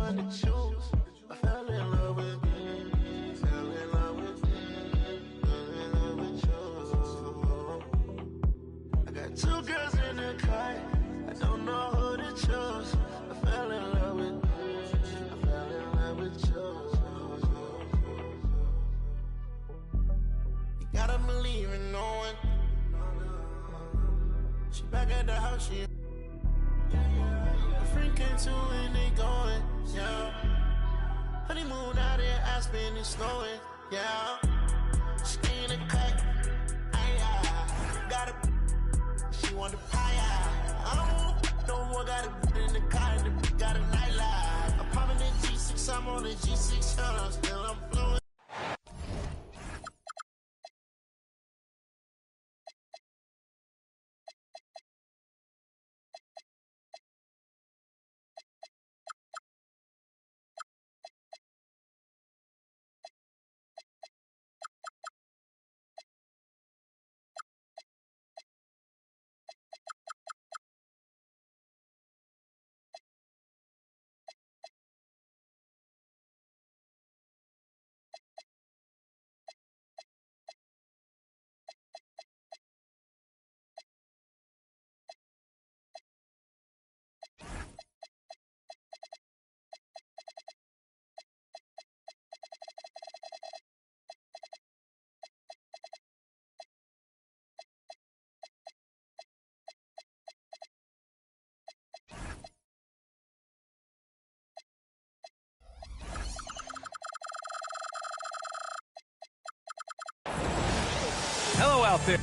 one to choose. I fell in love with you, fell in love with you, fell in love with you. I got two girls in the car, I don't know who to choose. I fell in love with you, I fell in love with you. You gotta believe in no one. She back at the house, she a friend came to and they going, yeah. Honeymoon out in Aspen, it's snowing, yeah. She in the cut, got a, she want the pie, I don't know what got it in the car, and the got a nightlife. I'm popping the G6, I'm on the G6, still I'm flowing. Hello out there.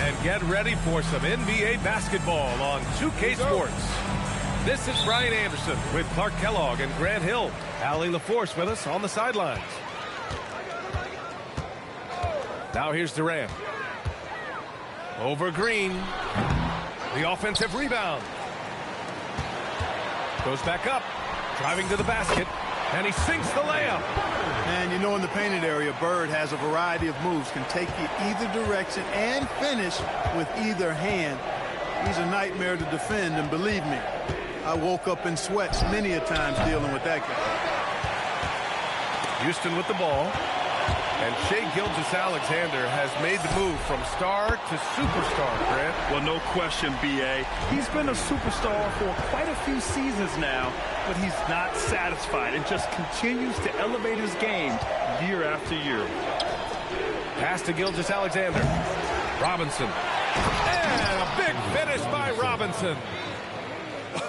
And get ready for some NBA basketball on 2K Sports. This is Brian Anderson with Clark Kellogg and Grant Hill. Allie LaForce with us on the sidelines. Now here's Durant. Over Green. The offensive rebound. Goes back up. Driving to the basket. And he sinks the layup. And you know, in the painted area, Bird has a variety of moves, can take you either direction and finish with either hand. He's a nightmare to defend, and believe me, I woke up in sweats many a times dealing with that guy. Houston with the ball. And Shai Gilgeous-Alexander has made the move from star to superstar, Grant. Well, no question, B.A. He's been a superstar for quite a few seasons now, but he's not satisfied and just continues to elevate his game year after year. Pass to Gilgeous-Alexander. Robinson. And a big finish by Robinson.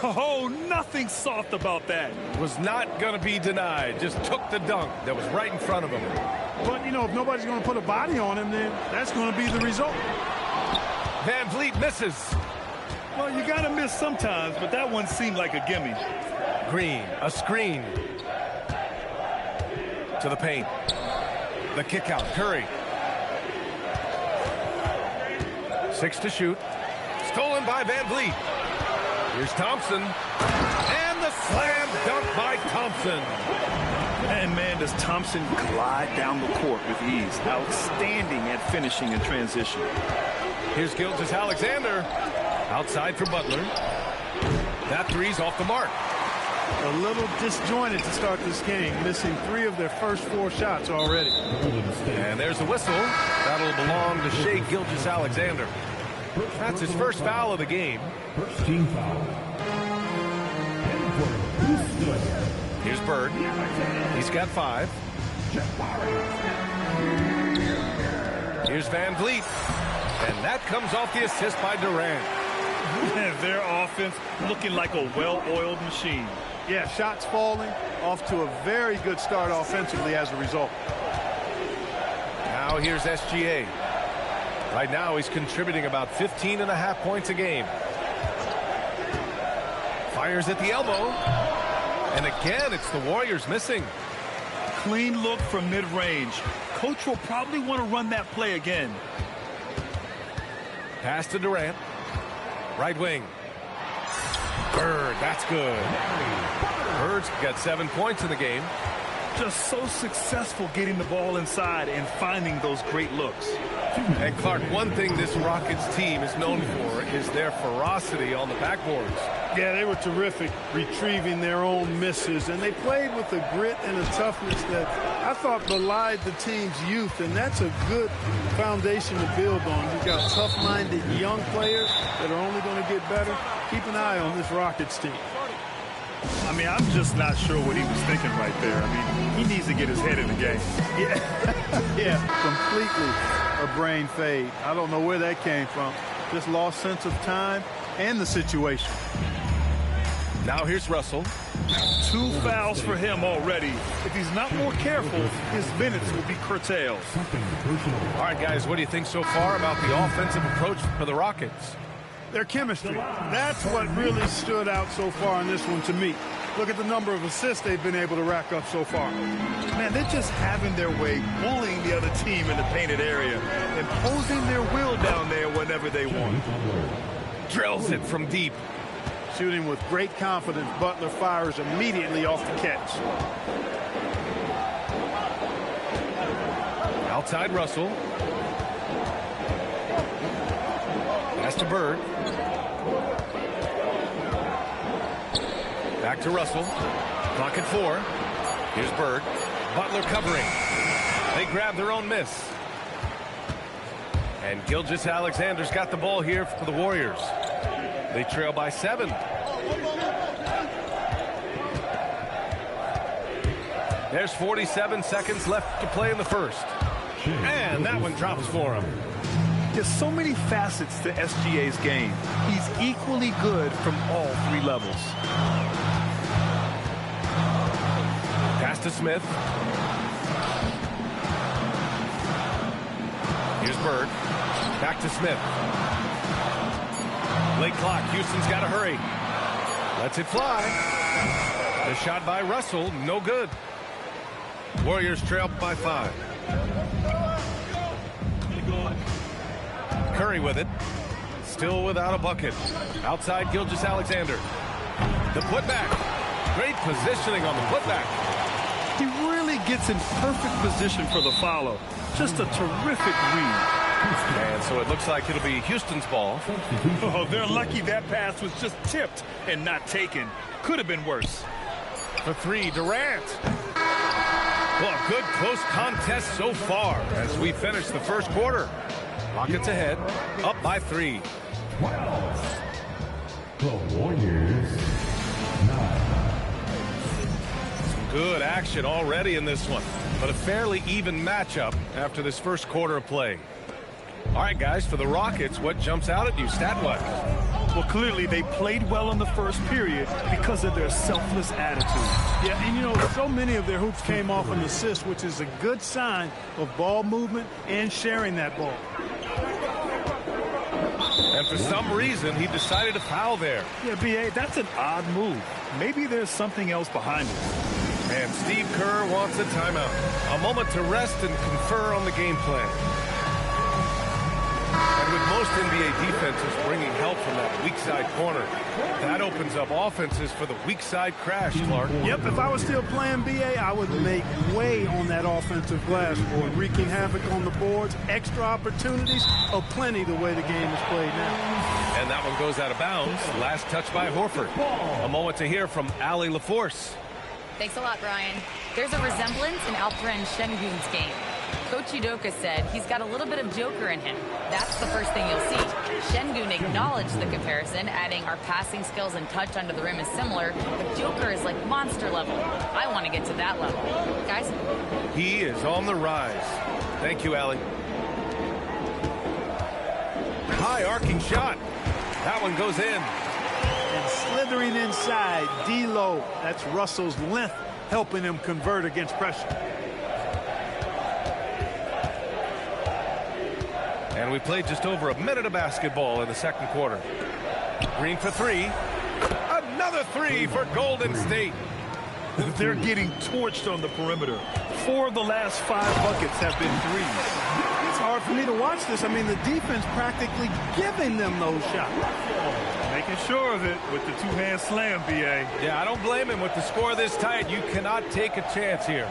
Oh, nothing soft about that. Was not going to be denied. Just took the dunk that was right in front of him. But, you know, if nobody's going to put a body on him, then that's going to be the result. Van Vliet misses. Well, you got to miss sometimes, but that one seemed like a gimme. Green, a screen. To the paint. The kick out, Curry. 6 to shoot. Stolen by Van Vliet. Here's Thompson. And the slam dunk by Thompson. And, man, does Thompson glide down the court with ease. Outstanding at finishing in transition. Here's Gilgeous-Alexander. Outside for Butler. That three's off the mark. A little disjointed to start this game, missing 3 of their first 4 shots already. And there's the whistle. That'll belong to Shai Gilgeous-Alexander. That's his first foul of the game. First team foul. Here's Bird. He's got 5. Here's Van Vliet. And that comes off the assist by Durant. Their offense looking like a well-oiled machine. Yeah, shots falling, off to a very good start offensively as a result. Now here's SGA. Right now he's contributing about 15.5 points a game. Fires at the elbow. And again, it's the Warriors missing. Clean look from mid-range. Coach will probably want to run that play again. Pass to Durant. Right wing. Bird, that's good. Bird's got 7 points in the game. Just so successful getting the ball inside and finding those great looks. And Clark, one thing this Rockets team is known for is their ferocity on the backboards. Yeah, they were terrific retrieving their own misses, and they played with a grit and a toughness that I thought belied the team's youth, and that's a good foundation to build on. You've got tough-minded young players that are only going to get better. Keep an eye on this Rockets team. I mean, I'm just not sure what he was thinking right there. I mean, he needs to get his head in the game. Yeah, completely a brain fade. I don't know where that came from. Just lost sense of time and the situation. Now here's Russell. 2 fouls for him already. If he's not more careful, his minutes will be curtailed. All right, guys, what do you think so far about the offensive approach for the Rockets? Their chemistry. That's what really stood out so far in this one to me. Look at the number of assists they've been able to rack up so far. Man, they're just having their way, bullying the other team in the painted area, imposing their will down there whenever they want. Drills it from deep. Shooting with great confidence, Butler fires immediately off the catch. Outside Russell. Pass to Bird. Back to Russell. Clock at 4. Here's Bird. Butler covering. They grab their own miss. And Gilgeous-Alexander's got the ball here for the Warriors. They trail by 7. There's 47 seconds left to play in the first. And that one drops for him. There's so many facets to SGA's game. He's equally good from all 3 levels. Pass to Smith. Here's Bird. Back to Smith. Late clock. Houston's got to hurry. Lets it fly. The shot by Russell, no good. Warriors trail by 5. Curry with it. Still without a bucket. Outside Gilgeous-Alexander. The putback. Great positioning on the putback. He really gets in perfect position for the follow. Just a terrific read. And so it looks like it'll be Houston's ball. Oh, they're lucky that pass was just tipped and not taken. Could have been worse. For 3, Durant. Well, a good close contest so far as we finish the first quarter. Rockets ahead, up by 3. The Warriors 9. Some good action already in this one, but a fairly even matchup after this first quarter of play. All right, guys, for the Rockets, what jumps out at you stat-wise? Well, clearly they played well in the first period because of their selfless attitude. Yeah, and you know, so many of their hoops came off an assist, which is a good sign of ball movement and sharing that ball. And for some reason, he decided to foul there. Yeah, B.A., that's an odd move. Maybe there's something else behind it. And Steve Kerr wants a timeout. A moment to rest and confer on the game plan. And with most NBA defenses bringing help from that weak side corner, that opens up offenses for the weak side crash, Clark. Yep, if I was still playing BA, I would make way on that offensive glass board, wreaking havoc on the boards. Extra opportunities aplenty the way the game is played now. And that one goes out of bounds. Last touch by Horford. A moment to hear from Allie LaForce. Thanks a lot, Brian. There's a resemblance in Alperen Şengün's game. Coach Udoka said he's got a little bit of Joker in him. That's the first thing you'll see. Şengün acknowledged the comparison, adding our passing skills and touch under the rim is similar, but Joker is like monster level. I want to get to that level. Guys? He is on the rise. Thank you, Allie. High arcing shot. That one goes in. And slithering inside, D-Lo. That's Russell's length helping him convert against pressure. And we played just over a minute of basketball in the second quarter. Green for 3. Another 3 for Golden State. They're getting torched on the perimeter. 4 of the last 5 buckets have been threes. It's hard for me to watch this. I mean, the defense practically giving them those shots. Making sure of it with the two-hand slam, B.A. Yeah, I don't blame him. With the score this tight, you cannot take a chance here.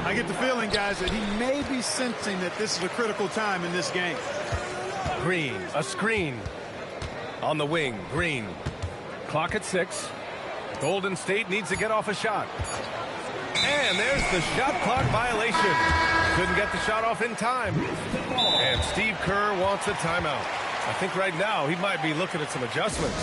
I get the feeling, guys, that he may be sensing that this is a critical time in this game. Green, a screen. On the wing, Green. Clock at 6. Golden State needs to get off a shot. And there's the shot clock violation. Couldn't get the shot off in time. And Steve Kerr wants a timeout. I think right now he might be looking at some adjustments.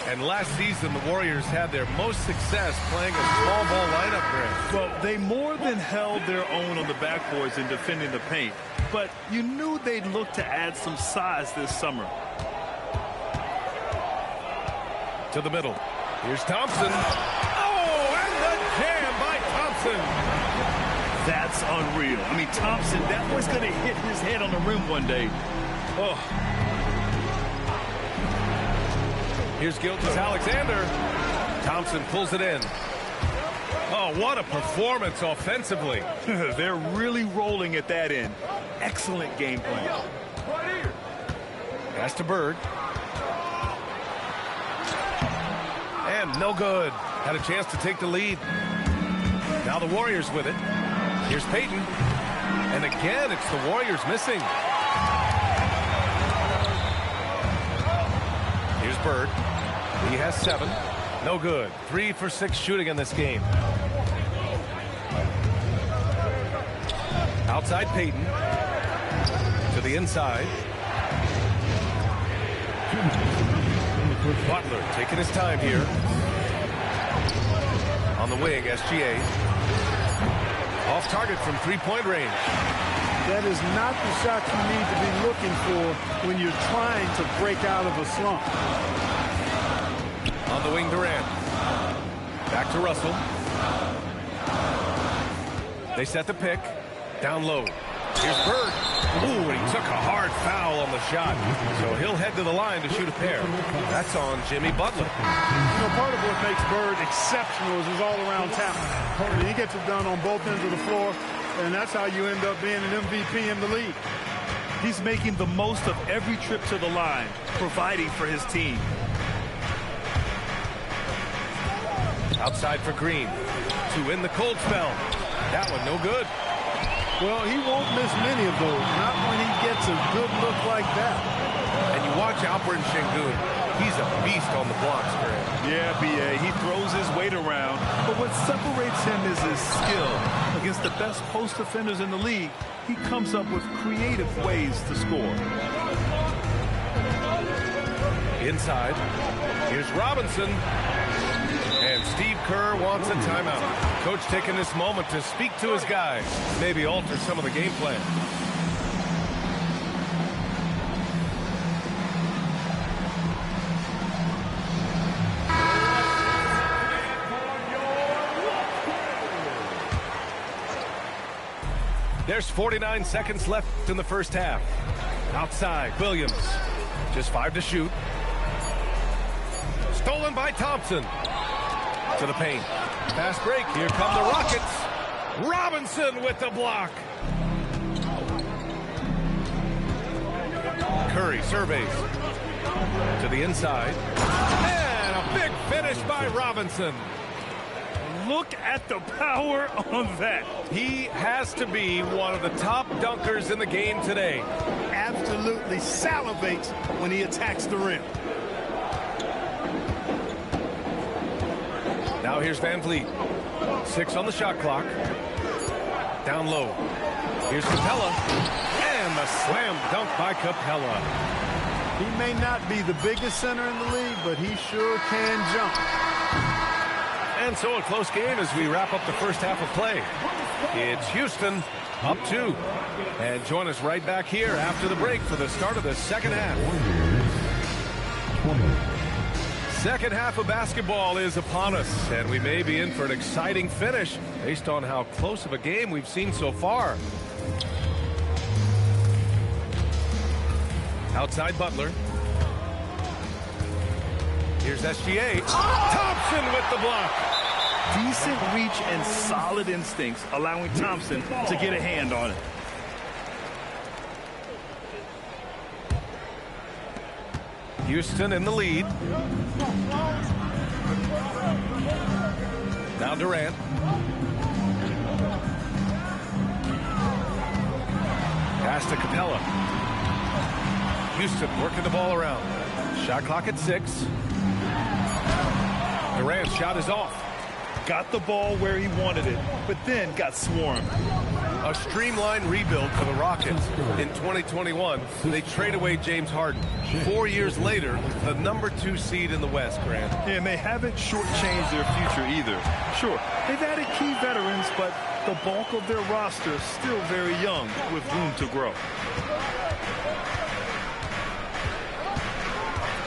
And last season, the Warriors had their most success playing a small ball lineup grid. Well, they more than held their own on the backboards in defending the paint. But you knew they'd look to add some size this summer. To the middle. Here's Thompson. Oh, and the jam by Thompson. That's unreal. I mean, Thompson, that boy's going to hit his head on the rim one day. Oh. Here's Gilgeous-Alexander. Thompson pulls it in. Oh, what a performance offensively. They're really rolling at that end. Excellent game plan. Pass to Bird. And no good. Had a chance to take the lead. Now the Warriors with it. Here's Payton. And again, it's the Warriors missing. Here's Bird. He has 7. No good. 3 for 6 shooting in this game. Outside Payton. To the inside. Butler taking his time here. On the wing, SGA. Off target from three-point range. That is not the shot you need to be looking for when you're trying to break out of a slump. On the wing, Durant. Back to Russell. They set the pick. Down low. Here's Bird. Ooh, and he took a hard foul on the shot. So he'll head to the line to shoot a pair. That's on Jimmy Butler. You know, part of what makes Bird exceptional is his all-around talent. I mean, he gets it done on both ends of the floor, and that's how you end up being an MVP in the league. He's making the most of every trip to the line, providing for his team. Outside for Green. To win the cold spell. That one no good. Well, he won't miss many of those, not when he gets a good look like that. And you watch Alperen Sengun. He's a beast on the blocks, Grant. Yeah, B.A., he throws his weight around, but what separates him is his skill. Against the best post defenders in the league, he comes up with creative ways to score. Inside, here's Robinson. And Steve Kerr wants a timeout. Coach taking this moment to speak to his guys, maybe alter some of the game plan. There's 49 seconds left in the first half. Outside, Williams. Just 5 to shoot. Stolen by Thompson. To the paint. Fast break. Here come the Rockets. Robinson with the block. Curry surveys. To the inside. And a big finish by Robinson. Look at the power on that. He has to be one of the top dunkers in the game today. Absolutely salivates when he attacks the rim. Now here's Van Vliet. 6 on the shot clock. Down low. Here's Capella. And the slam dunk by Capella. He may not be the biggest center in the league, but he sure can jump. And so a close game as we wrap up the first half of play. It's Houston up 2. And join us right back here after the break for the start of the second half. Second half of basketball is upon us, and we may be in for an exciting finish based on how close of a game we've seen so far. Outside Butler. Here's SGA. Thompson with the block. decent reach and solid instincts, allowing Thompson to get a hand on it. Houston in the lead. Now Durant. Pass to Capella. Houston working the ball around. Shot clock at 6. Durant's shot is off. Got the ball where he wanted it, but then got swarmed. A streamlined rebuild for the Rockets. In 2021, they trade away James Harden. 4 years later, the #2 seed in the West, Grant. And they haven't shortchanged their future either. Sure, they've added key veterans, but the bulk of their roster is still very young with room to grow.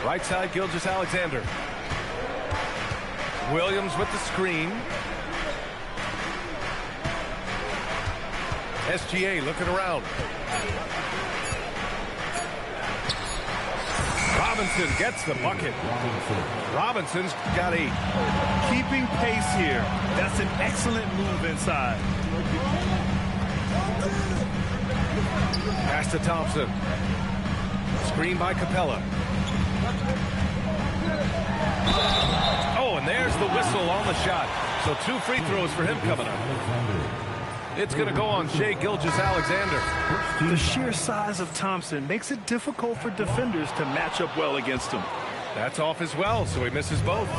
Right side, Gilgeous-Alexander. Williams with the screen. SGA looking around. Robinson gets the bucket. Robinson's got 8. Keeping pace here. That's an excellent move inside. Pass to Thompson. Screen by Capella. Oh, and there's the whistle on the shot. So 2 free throws for him coming up. It's going to go on Shai Gilgeous-Alexander. The sheer size of Thompson makes it difficult for defenders to match up well against him. That's off as well, so he misses both.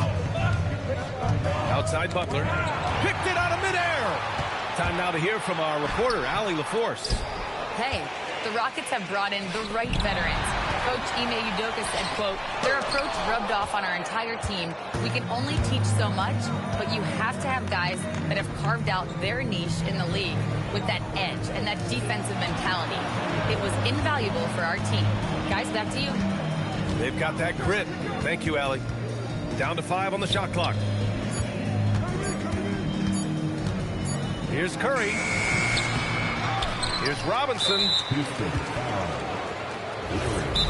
Outside Butler. Picked it out of midair. Time now to hear from our reporter, Allie LaForce. Hey, the Rockets have brought in the right veterans. Coach Ime Udoka said, quote, their approach rubbed off on our entire team. We can only teach so much, but you have to have guys that have carved out their niche in the league with that edge and that defensive mentality. It was invaluable for our team. Guys, back to you. They've got that grit. Thank you, Allie. Down to 5 on the shot clock. Here's Curry. Here's Robinson.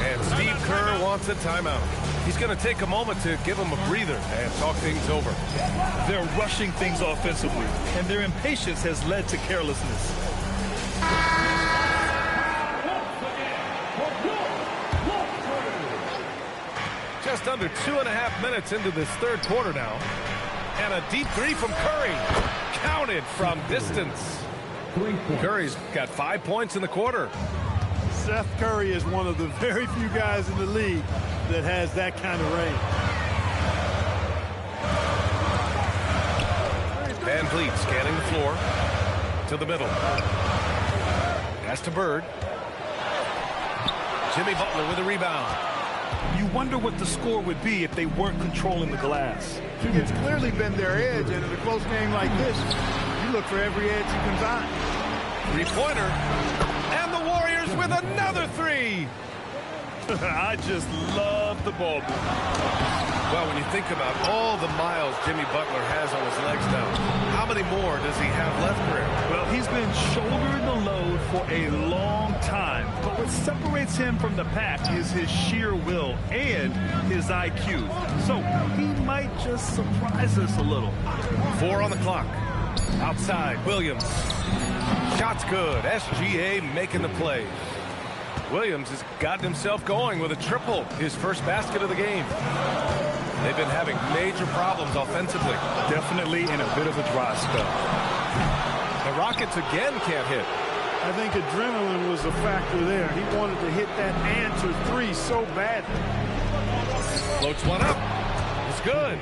And Steve Kerr wants a timeout. He's going to take a moment to give him a breather and talk things over. They're rushing things offensively, and their impatience has led to carelessness. Just under 2.5 minutes into this third quarter now. And a deep 3 from Curry. Counted from distance. Curry's got 5 points in the quarter. Seth Curry is one of the very few guys in the league that has that kind of range. Van Vliet scanning the floor to the middle. Pass to Bird. Jimmy Butler with a rebound. You wonder what the score would be if they weren't controlling the glass. It's clearly been their edge, and in a close game like this, you look for every edge you can find. 3-pointer. And the Warriors with another 3. I just love the ball. Well, when you think about all the miles Jimmy Butler has on his legs now, how many more does he have left for him? Well, he's been shouldering the load for a long time. But what separates him from the pack is his sheer will and his IQ. So he might just surprise us a little. 4 on the clock. Outside, Williams. Shot's good. SGA making the play. Williams has gotten himself going with a triple, his first basket of the game. They've been having major problems offensively. Definitely in a bit of a dry spell. The Rockets again can't hit. I think adrenaline was a factor there. He wanted to hit that answer 3 so badly. Floats one up. It's good.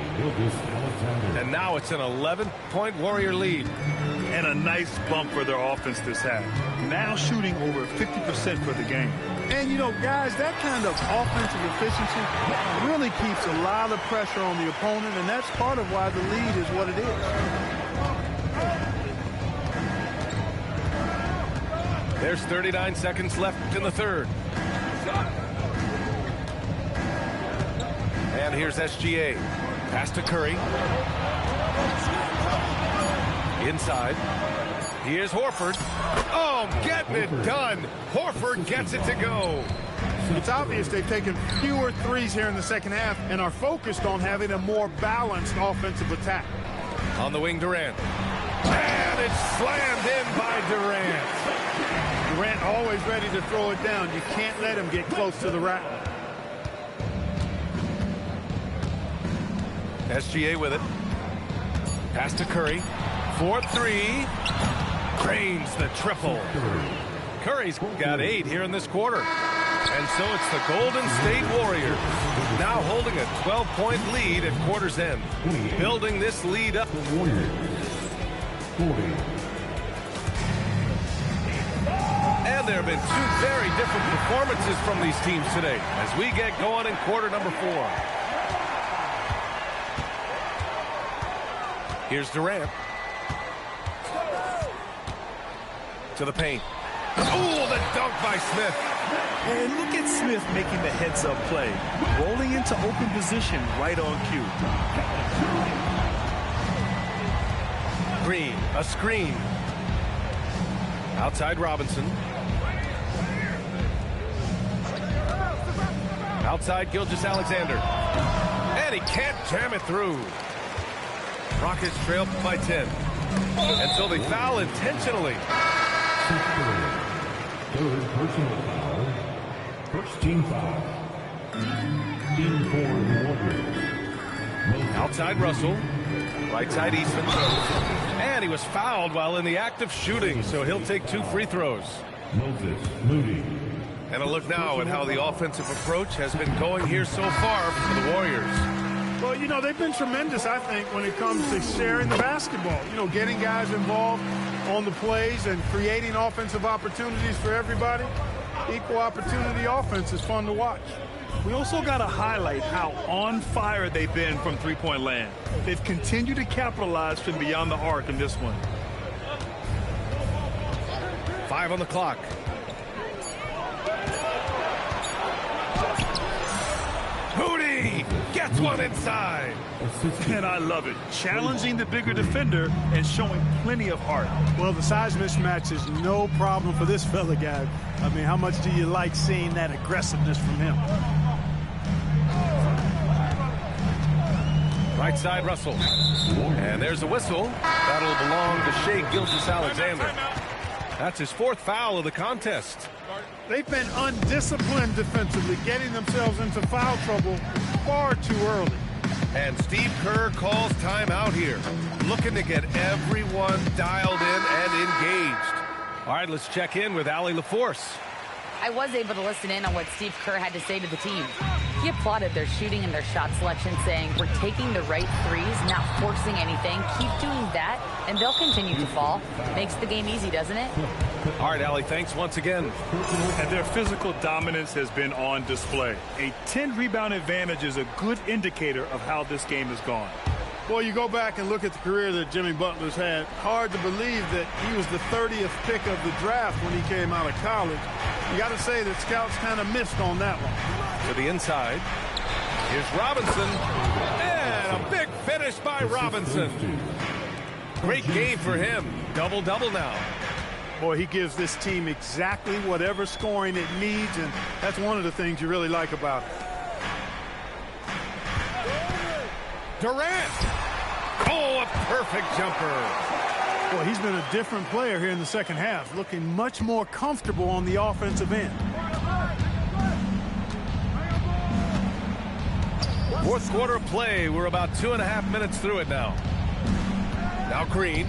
And now it's an 11-point Warrior lead. And a nice bump for their offense this half. Now shooting over 50% for the game. And, you know, guys, that kind of offensive efficiency really keeps a lot of pressure on the opponent, and that's part of why the lead is what it is. There's 39 seconds left in the third. And here's SGA. Pass to Curry. Inside. Here's Horford. Oh, getting it done. Horford gets it to go. It's obvious they've taken fewer threes here in the second half and are focused on having a more balanced offensive attack. On the wing, Durant. And it's slammed in by Durant. Durant always ready to throw it down. You can't let him get close to the rack. SGA with it. Pass to Curry. 4-3. Cranes the triple. Curry's got 8 here in this quarter. And so it's the Golden State Warriors now holding a 12-point lead at quarter's end. Building this lead up. Warriors 40. And there have been 2 very different performances from these teams today as we get going in quarter number 4. Here's Durant. To the paint. Oh, the dunk by Smith. And look at Smith making the heads-up play. Rolling into open position right on cue. Green, a screen. Outside Robinson. Outside Gilgeous-Alexander. And he can't jam it through. Rockets trail by 10. And so they foul intentionally. Third personal foul. First team foul. In for the Warriors. Outside Russell. Right side Eastman. And he was fouled while in the act of shooting, so he'll take 2 free throws. Moses Moody. And a look now at how the offensive approach has been going here so far for the Warriors. Well, you know, they've been tremendous, I think, when it comes to sharing the basketball. You know, getting guys involved on the plays and creating offensive opportunities for everybody. Equal opportunity offense is fun to watch. We also got to highlight how on fire they've been from three-point land. They've continued to capitalize from beyond the arc in this one. 5 on the clock. Moody gets one inside. And I love it. Challenging the bigger defender and showing plenty of heart. Well, the size mismatch is no problem for this fella guy. I mean, how much do you like seeing that aggressiveness from him? Right side Russell. And there's a whistle. That'll belong to Shai Gilgeous-Alexander. That's his 4th foul of the contest. They've been undisciplined defensively, getting themselves into foul trouble far too early. And Steve Kerr calls timeout here, looking to get everyone dialed in and engaged. All right, let's check in with Allie LaForce. I was able to listen in on what Steve Kerr had to say to the team. He applauded their shooting and their shot selection, saying, "We're taking the right threes, not forcing anything. Keep doing that, and they'll continue to fall." Makes the game easy, doesn't it? All right, Allie, thanks once again. And their physical dominance has been on display. A 10-rebound advantage is a good indicator of how this game has gone. Well, you go back and look at the career that Jimmy Butler's had. Hard to believe that he was the 30th pick of the draft when he came out of college. You got to say that scouts kind of missed on that one. To the inside. Here's Robinson. And a big finish by Robinson. Great game for him. Double-double now. Boy, he gives this team exactly whatever scoring it needs, and that's one of the things you really like about it. Durant. Oh, a perfect jumper. Boy, he's been a different player here in the second half, looking much more comfortable on the offensive end. 4th quarter of play. We're about 2.5 minutes through it now. Now Green.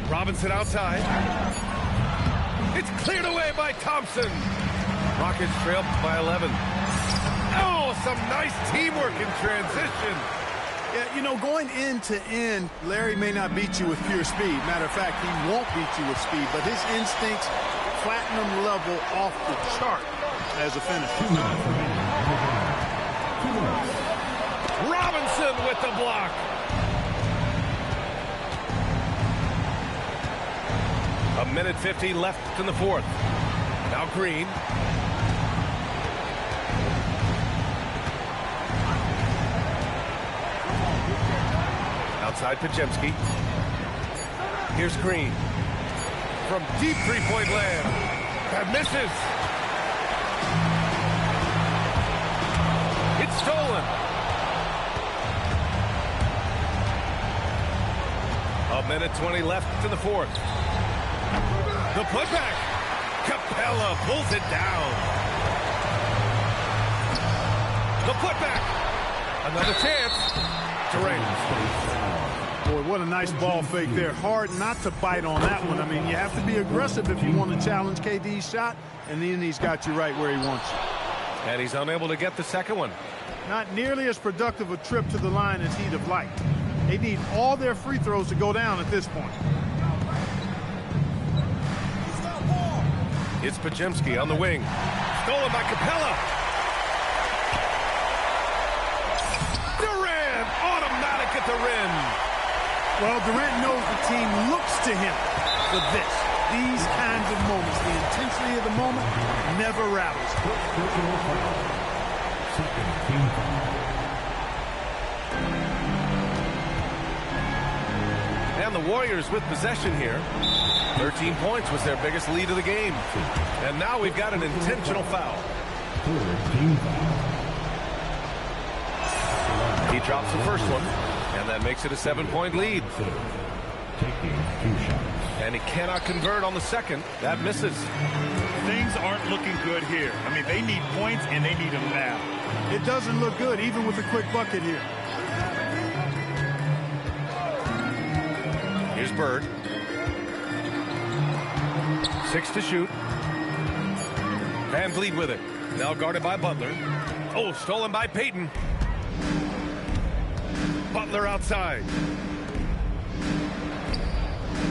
Robinson outside. It's cleared away by Thompson. Rockets trail by 11. Oh, some nice teamwork in transition. Yeah, you know, going end to end, Larry may not beat you with pure speed. Matter of fact, he won't beat you with speed, but his instincts, platinum level off the chart as a finisher. Robinson with the block. A minute 50 left in the 4th. Now Green. Outside Podziemski. Here's Green. From deep three-point land. That misses. Stolen. A minute 20 left in the fourth. The putback. Capella pulls it down. The putback. Another chance. Durant. Boy, what a nice ball fake there. Hard not to bite on that one. I mean, you have to be aggressive if you want to challenge KD's shot, and then he's got you right where he wants you. And he's unable to get the second one. Not nearly as productive a trip to the line as he'd have liked. They need all their free throws to go down at this point. It's Podziemski on the wing. Stolen by Capella. Durant, automatic at the rim. Well, Durant knows the team looks to him for this. These kinds of moments, the intensity of the moment, never rallies. Personal foul. Second team foul. And the Warriors with possession here. 13 points was their biggest lead of the game. And now we've got an intentional foul. Third team foul. He drops the first one, and that makes it a 7-point lead. Taking 2 shots. And he cannot convert on the second. That misses. Things aren't looking good here. I mean, they need points, and they need them now. It doesn't look good, even with a quick bucket here. Here's Bird. 6 to shoot. Van Vliet with it. Now guarded by Butler. Oh, stolen by Payton. Butler outside.